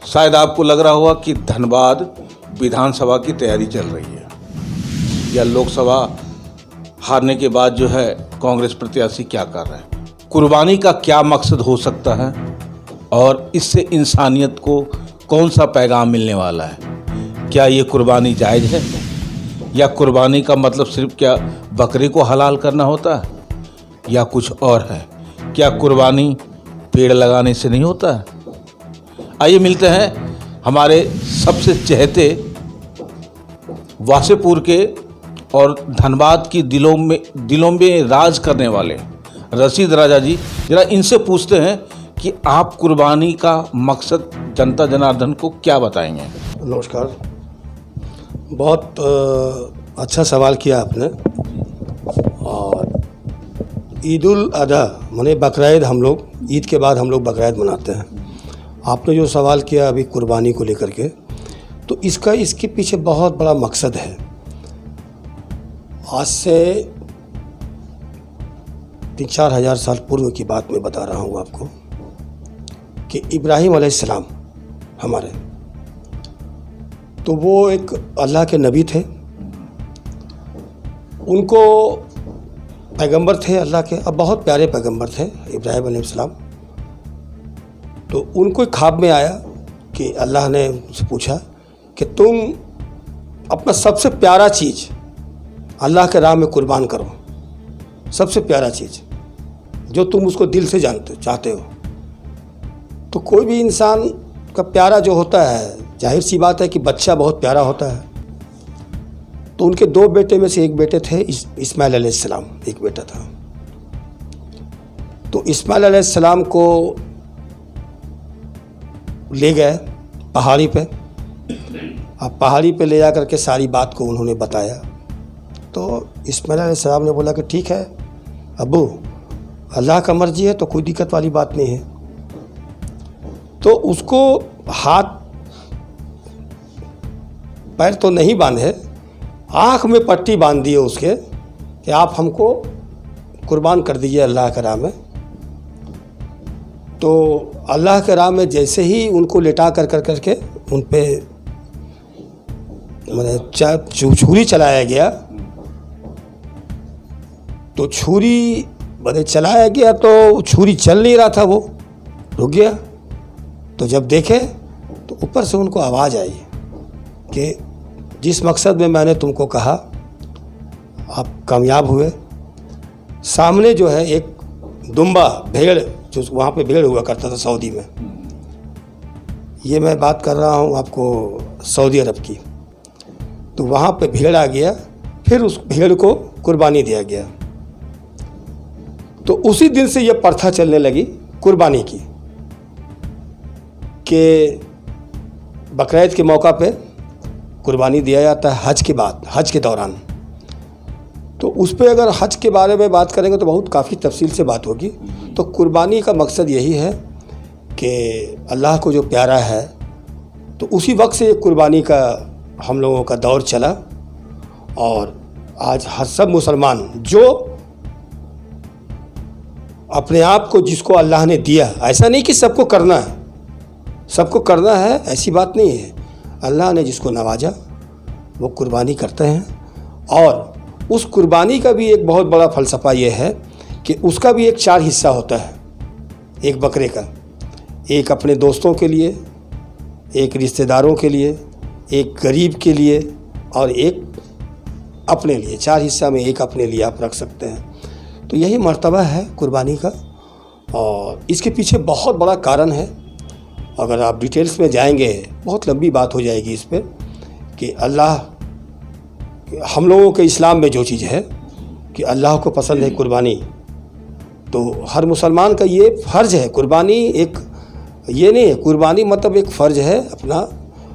शायद आपको लग रहा होगा कि धनबाद विधानसभा की तैयारी चल रही है या लोकसभा हारने के बाद जो है कांग्रेस प्रत्याशी क्या कर रहे हैं, कुर्बानी का क्या मकसद हो सकता है और इससे इंसानियत को कौन सा पैगाम मिलने वाला है। क्या ये कुर्बानी जायज़ है या कुर्बानी का मतलब सिर्फ क्या बकरे को हलाल करना होता है या कुछ और है। क्या कुर्बानी पेड़ लगाने से नहीं होता है। आइए मिलते हैं हमारे सबसे चहेते वासेपुर के और धनबाद की दिलों में राज करने वाले रशीद राजा जी, जरा इनसे पूछते हैं कि आप कुर्बानी का मकसद जनता जनार्दन को क्या बताएंगे। नमस्कार, बहुत अच्छा सवाल किया आपने। और ईद उल अधा माने बकरीद, हम लोग ईद के बाद हम लोग बकरीद मनाते हैं। आपने जो सवाल किया अभी कुर्बानी को लेकर के, तो इसके पीछे बहुत बड़ा मकसद है। आज से 3-4 हज़ार साल पूर्व की बात मैं बता रहा हूँ आपको कि इब्राहिम अलैहिस्सलाम हमारे, तो वो एक अल्लाह के नबी थे। उनको पैगंबर थे अल्लाह के, अब बहुत प्यारे पैगंबर थे इब्राहिम अलैहिस्सलाम। तो उनको एक ख्वाब में आया कि अल्लाह ने उनसे पूछा कि तुम अपना सबसे प्यारा चीज़ अल्लाह के राह में कुर्बान करो, सबसे प्यारा चीज़ जो तुम उसको दिल से चाहते हो। तो कोई भी इंसान का प्यारा जो होता है, जाहिर सी बात है कि बच्चा बहुत प्यारा होता है। तो उनके 2 बेटे में से एक बेटे थे इस्माइल अलैहिस्सलाम, एक बेटा था। तो इस्माइल अलैहिस्सलाम को ले गए पहाड़ी पे। अब पहाड़ी पे ले जा कर के सारी बात को उन्होंने बताया। तो इस्माइल अलैहिस्सलाम ने बोला कि ठीक है अब्बू, अल्लाह का मर्जी है तो कोई दिक्कत वाली बात नहीं है। तो उसको हाथ पैर तो नहीं बांधे, आँख में पट्टी बांध दिए उसके कि आप हमको कुर्बान कर दीजिए अल्लाह के राह में। तो अल्लाह के राह में जैसे ही उनको लेटा करके उन पे मैंने छुरी चलाया गया, तो छुरी मैंने चलाया गया तो छुरी चल नहीं रहा था, वो रुक गया। तो जब देखे तो ऊपर से उनको आवाज़ आई कि जिस मकसद में मैंने तुमको कहा आप कामयाब हुए। सामने जो है एक दुम्बा भेड़, जो वहाँ पे भेड़ हुआ करता था सऊदी में, ये मैं बात कर रहा हूँ आपको सऊदी अरब की। तो वहाँ पे भेड़ आ गया, फिर उस भेड़ को कुर्बानी दिया गया। तो उसी दिन से ये प्रथा चलने लगी कुर्बानी की कि बकरीद के मौका पे कुर्बानी दिया जाता है हज के बाद, हज के दौरान। तो उस पर अगर हज के बारे में बात करेंगे तो बहुत काफ़ी तफसील से बात होगी। तो कुर्बानी का मकसद यही है कि अल्लाह को जो प्यारा है, तो उसी वक्त से कुर्बानी का हम लोगों का दौर चला। और आज हर सब मुसलमान जो अपने आप को, जिसको अल्लाह ने दिया, ऐसा नहीं कि सबको करना है, सबको करना है ऐसी बात नहीं है। अल्लाह ने जिसको नवाजा वो कुर्बानी करते हैं। और उस कुर्बानी का भी एक बहुत बड़ा फ़लसफ़ा ये है कि उसका भी एक 4 हिस्सा होता है एक बकरे का। एक अपने दोस्तों के लिए, एक रिश्तेदारों के लिए, एक गरीब के लिए और एक अपने लिए। 4 हिस्सा में एक अपने लिए आप रख सकते हैं। तो यही मर्तबा है कुर्बानी का। और इसके पीछे बहुत बड़ा कारण है। अगर आप डिटेल्स में जाएंगे बहुत लंबी बात हो जाएगी इस पर कि अल्लाह, हम लोगों के इस्लाम में जो चीज़ है कि अल्लाह को पसंद है कुर्बानी, तो हर मुसलमान का ये फ़र्ज़ है। कुर्बानी एक ये नहीं है, कुर्बानी मतलब एक फ़र्ज़ है अपना।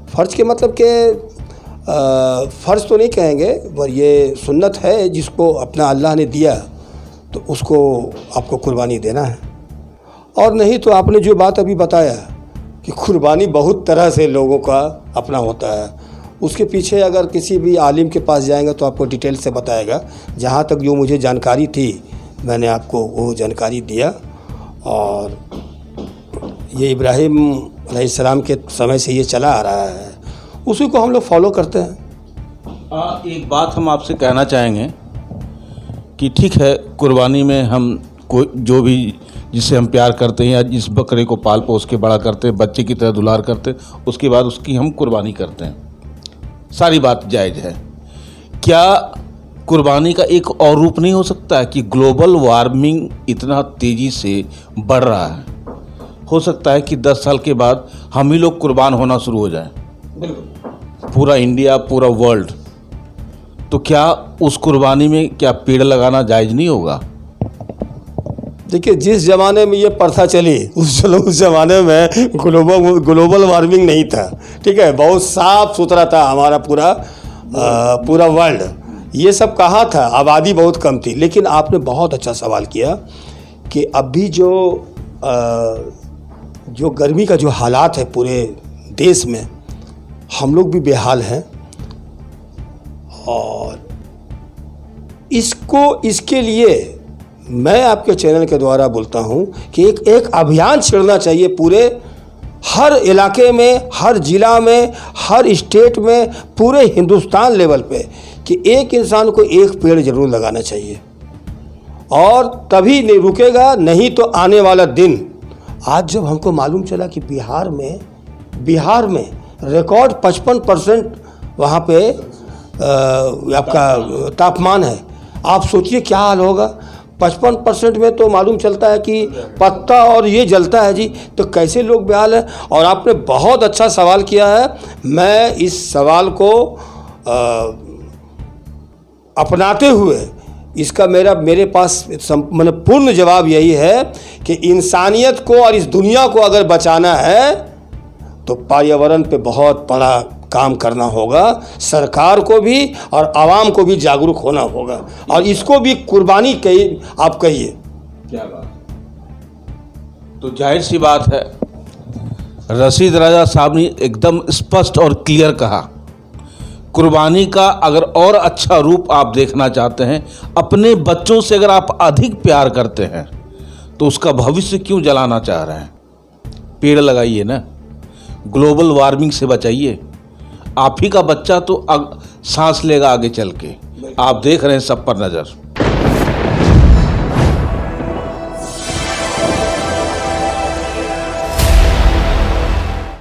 फ़र्ज़ के मतलब के फ़र्ज़ तो नहीं कहेंगे, पर ये सुन्नत है जिसको अपना अल्लाह ने दिया तो उसको आपको कुर्बानी देना है। और नहीं तो आपने जो बात अभी बताया कि कुर्बानी बहुत तरह से लोगों का अपना होता है, उसके पीछे अगर किसी भी आलिम के पास जाएंगे तो आपको डिटेल से बताएगा। जहाँ तक जो मुझे जानकारी थी मैंने आपको वो जानकारी दिया। और ये इब्राहिम अलैहिस्सलाम के समय से ये चला आ रहा है, उसी को हम लोग फॉलो करते हैं। एक बात हम आपसे कहना चाहेंगे कि ठीक है, कुर्बानी में हम कोई जो भी जिसे हम प्यार करते हैं या जिस बकरे को पाल पोस के बड़ा करते हैं, बच्चे की तरह दुलार करते हैं, उसके बाद उसकी हम कुर्बानी करते हैं, सारी बात जायज़ है। क्या कुर्बानी का एक और रूप नहीं हो सकता है कि ग्लोबल वार्मिंग इतना तेज़ी से बढ़ रहा है, हो सकता है कि 10 साल के बाद हम ही लोग कुर्बान होना शुरू हो जाएं, पूरा इंडिया, पूरा वर्ल्ड। तो क्या उस कुर्बानी में क्या पेड़ लगाना जायज़ नहीं होगा? देखिए, जिस ज़माने में ये प्रथा चली उस ज़माने में ग्लोबल वार्मिंग नहीं था, ठीक है, बहुत साफ सुथरा था हमारा पूरा वर्ल्ड। ये सब कहाँ था, आबादी बहुत कम थी। लेकिन आपने बहुत अच्छा सवाल किया कि अभी जो गर्मी का जो हालात है पूरे देश में, हम लोग भी बेहाल हैं। और इसके लिए मैं आपके चैनल के द्वारा बोलता हूं कि एक अभियान छेड़ना चाहिए पूरे हर इलाके में, हर ज़िला में, हर स्टेट में, पूरे हिंदुस्तान लेवल पे कि एक इंसान को एक पेड़ ज़रूर लगाना चाहिए। और तभी नहीं रुकेगा, नहीं तो आने वाला दिन, आज जब हमको मालूम चला कि बिहार में रिकॉर्ड 55% वहाँ पे आपका तापमान है, आप सोचिए क्या हाल होगा। 55% में तो मालूम चलता है कि पत्ता और ये जलता है जी, तो कैसे लोग बेहाल हैं। और आपने बहुत अच्छा सवाल किया है, मैं इस सवाल को अपनाते हुए इसका मेरे पास मतलब पूर्ण जवाब यही है कि इंसानियत को और इस दुनिया को अगर बचाना है तो पर्यावरण पे बहुत बड़ा काम करना होगा। सरकार को भी और आवाम को भी जागरूक होना होगा, और इसको भी कुर्बानी आप कहिए। क्या बात। तो जाहिर सी बात है, रशीद राजा साहब ने एकदम स्पष्ट और क्लियर कहा, कुर्बानी का अगर और अच्छा रूप आप देखना चाहते हैं, अपने बच्चों से अगर आप अधिक प्यार करते हैं तो उसका भविष्य क्यों जलाना चाह रहे हैं? पेड़ लगाइए ना, ग्लोबल वार्मिंग से बचाइए। आप ही का बच्चा तो सांस लेगा आगे चल के। आप देख रहे हैं सब पर नज़र।